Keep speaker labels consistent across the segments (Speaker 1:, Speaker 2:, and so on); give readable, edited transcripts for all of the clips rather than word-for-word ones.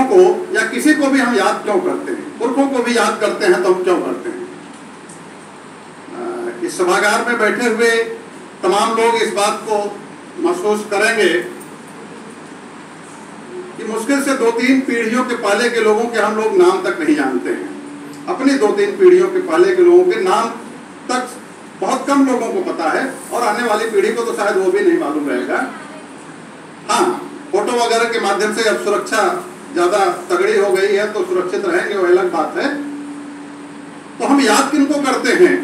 Speaker 1: को या किसी को भी हम याद क्यों करते हैं, पुरखों को भी याद करते हैं तो हम क्यों करते हैं? इस सभागार में बैठे हुए तमाम लोग इस बात को महसूस करेंगे कि मुश्किल से 2-3 पीढ़ियों के पहले के लोगों के हम लोग नाम तक नहीं जानते हैं। अपनी 2-3 पीढ़ियों के पहले के लोगों के नाम तक बहुत कम लोगों को पता है, और आने वाली पीढ़ी को तो शायद वो भी नहीं मालूम रहेगा। हाँ, फोटो वगैरह के माध्यम से अब सुरक्षा ज्यादा तगड़ी हो गई है तो सुरक्षित रहेंगे, वो अलग बात है। तो हम याद किनको करते हैं?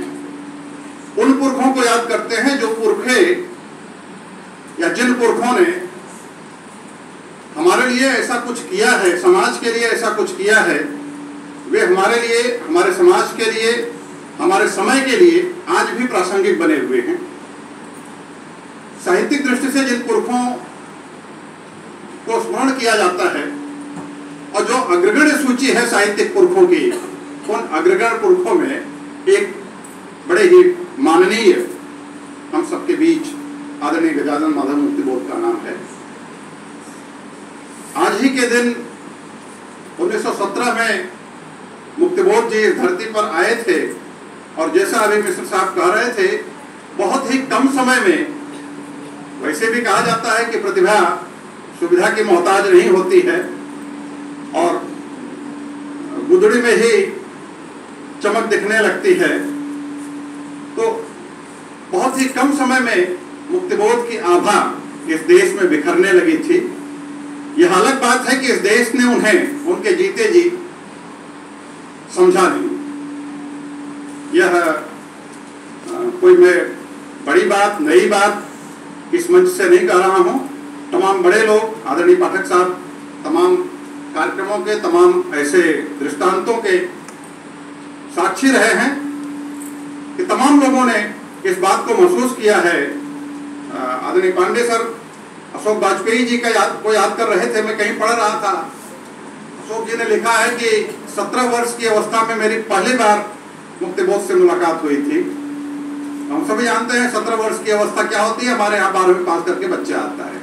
Speaker 1: उन पुरखों को याद करते हैं जो पुरखे या जिन पुरखों ने हमारे लिए ऐसा कुछ किया है, समाज के लिए ऐसा कुछ किया है। वे हमारे लिए, हमारे समाज के लिए, हमारे समय के लिए आज भी प्रासंगिक बने हुए हैं। साहित्यिक दृष्टि से जिन पुरखों को स्मरण किया जाता है और जो अग्रगण्य सूची है साहित्यिक पुरखों की, उन अग्रगण्य पुरखों में एक बड़े ही माननीय हम सबके बीच आदरणीय गजानन माधव मुक्तिबोध का नाम है। आज ही के दिन 1917 में मुक्तिबोध जी इस धरती पर आए थे, और जैसा अभी मिश्र साहब कह रहे थे, बहुत ही कम समय में, वैसे भी कहा जाता है कि प्रतिभा सुविधा की मोहताज नहीं होती है और गुदड़ी में ही चमक दिखने लगती है। तो बहुत ही कम समय में मुक्तिबोध की आभा इस देश में बिखरने लगी थी। यह अलग बात है कि इस देश ने उन्हें उनके जीते जी समझा नहीं। यह कोई मैं बड़ी बात, नई बात इस मंच से नहीं कह रहा हूं। तमाम बड़े लोग, आदरणीय पाठक साहब, तमाम कार्यक्रमों के, तमाम ऐसे दृष्टांतों के साक्षी रहे हैं कि तमाम लोगों ने इस बात को महसूस किया है। आदरणीय पांडे सर अशोक वाजपेयी जी को याद कर रहे थे, मैं कहीं पढ़ रहा था। अशोक जी ने लिखा है कि 17 वर्ष की अवस्था में मेरी पहली बार मुक्तिबोध से मुलाकात हुई थी। हम सभी जानते हैं 17 वर्ष की अवस्था क्या होती है। हमारे यहाँ 12वीं पास करके बच्चा आता है,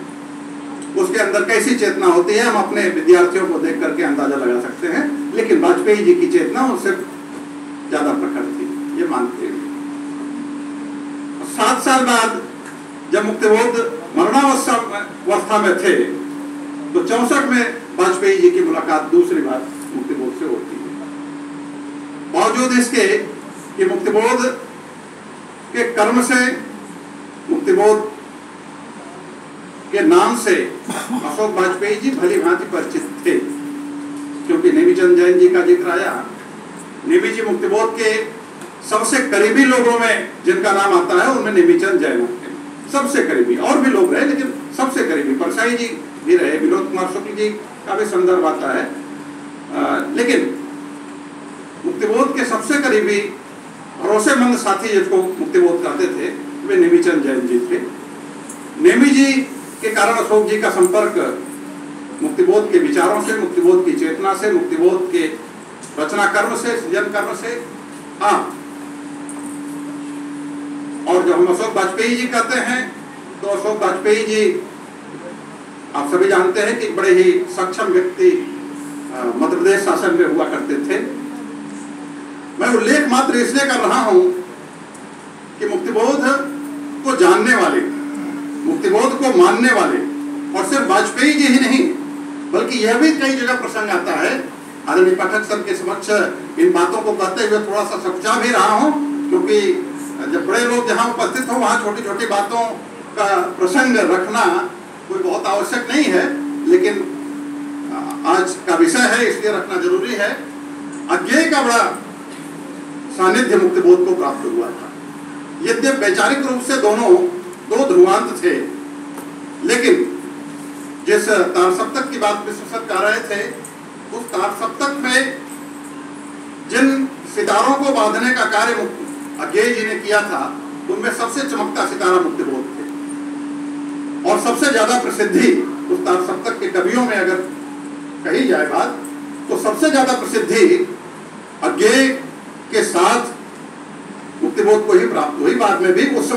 Speaker 1: उसके अंदर कैसी चेतना होती है हम अपने विद्यार्थियों को देख करके अंदाजा लगा सकते हैं। लेकिन वाजपेयी जी की चेतना उनसे ज्यादा प्रखर थी, ये मानते हैं। 7 साल बाद जब मुक्तिबोध मरणावस्था में थे तो 64 में वाजपेयी जी की मुलाकात दूसरी बार मुक्तिबोध से होती है। बावजूद इसके कि मुक्तिबोध के कर्म से, मुक्तिबोध के नाम से अशोक वाजपेयी जी भली भांति परिचित थे, क्योंकि नेमीचंद जैन जी का जिक्र आया। नेमी जी मुक्तिबोध के सबसे करीबी लोगों में जिनका नाम आता है उनमें नेमीचंद जैन थे, सबसे करीबी। और भी लोग रहे लेकिन सबसे करीबी परसाई जी भी रहे, विनोद कुमार शुक्ल जी का भी संदर्भ आता है। लेकिन मुक्तिबोध के सबसे करीबी भरोसेमंद साथी जिसको मुक्तिबोध कहते थे वे नेमीचंद जैन जी थे। नेमी जी के कारण अशोक जी का संपर्क मुक्तिबोध के विचारों से, मुक्तिबोध की चेतना से, मुक्तिबोध के रचना कर्म से, सृजन कर्म से। हाँ, और जब हम अशोक वाजपेयी जी कहते हैं तो अशोक वाजपेयी जी आप सभी जानते हैं कि बड़े ही सक्षम व्यक्ति मध्य प्रदेश शासन में हुआ करते थे। मैं उल्लेख मात्र इसलिए कर रहा हूं कि मुक्तिबोध को जानने वाले, मुक्तिबोध को मानने वाले, और सिर्फ वाजपेयी जी ही नहीं बल्कि यह भी कई जगह प्रसंग आता है। आदरणीय पाठक सर के समक्ष इन बातों को कहते हुए थोड़ा सा सच्चा भी रहा हूं, क्योंकि जब बड़े लोग जहां उपस्थित हो वहां छोटी छोटी बातों का प्रसंग रखना कोई बहुत आवश्यक नहीं है, लेकिन आज का विषय है इसलिए रखना जरूरी है। अज्ञेय का बड़ा सानिध्य मुक्तिबोध को प्राप्त हुआ था। यद्यप वैचारिक रूप से दोनों दो ध्रुवांत थे, लेकिन जिस तार सप्तक की बात मिश्र सर कह रहे थे, उस तार सप्तक में जिन सितारों को बांधने का कार्य अज्ञेय जी ने किया था, उनमें सबसे चमकता सितारा मुक्तिबोध थे। और सबसे ज्यादा प्रसिद्धि उस तार सप्तक के कवियों में अगर कही जाए बात, तो सबसे ज्यादा प्रसिद्धि अज्ञेय के साथ मुक्तिबोध को ही प्राप्त हुई। बाद में भी उस